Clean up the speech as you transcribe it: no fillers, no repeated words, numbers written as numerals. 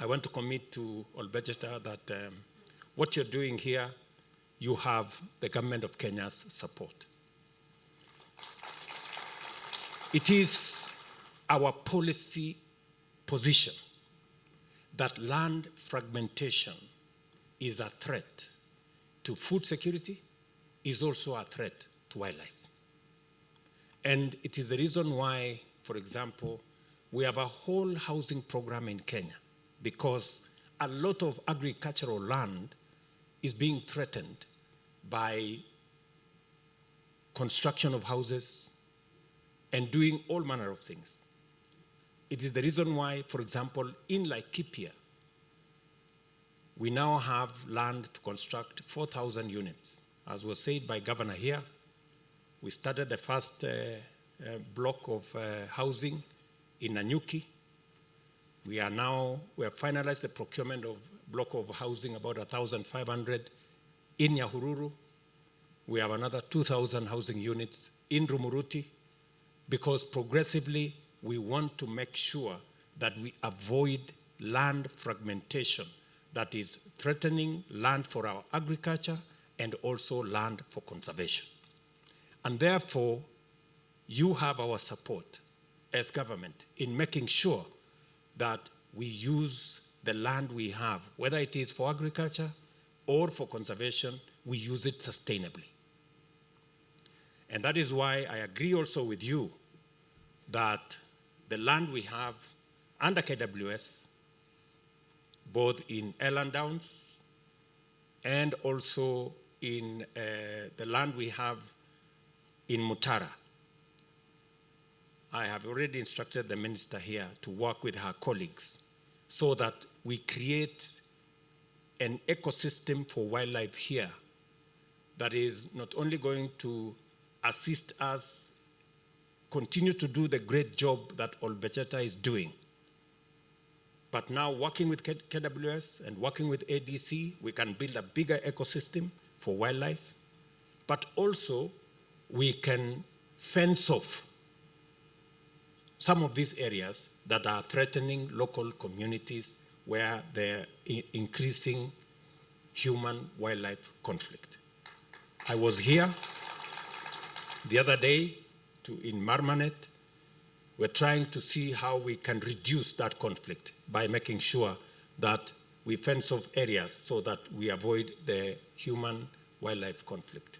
I want to commit to Olbejeta that what you're doing here, you have the government of Kenya's support. It is our policy position that land fragmentation is a threat to food security, is also a threat to wildlife. And it is the reason why, for example, we have a whole housing program in Kenya, because a lot of agricultural land is being threatened by construction of houses and doing all manner of things. It is the reason why, for example, in Laikipia, we now have land to construct 4,000 units. As was said by Governor here, we started the first block of housing in Nanyuki. We have finalized the procurement of block of housing, about 1,500 in Nyahururu. We have another 2,000 housing units in Rumuruti, because progressively we want to make sure that we avoid land fragmentation that is threatening land for our agriculture and also land for conservation. And therefore, you have our support as government in making sure that we use the land we have, whether it is for agriculture or for conservation, we use it sustainably. And that is why I agree also with you that the land we have under KWS, both in Eland Downs and also in the land we have in Mutara. I have already instructed the minister here to work with her colleagues so that we create an ecosystem for wildlife here that is not only going to assist us continue to do the great job that Olbejeta is doing, but now working with KWS and working with ADC, we can build a bigger ecosystem for wildlife, but also we can fence off some of these areas that are threatening local communities where they're increasing human-wildlife conflict. I was here the other day in Marmanet. We're trying to see how we can reduce that conflict by making sure that we fence off areas so that we avoid the human-wildlife conflict.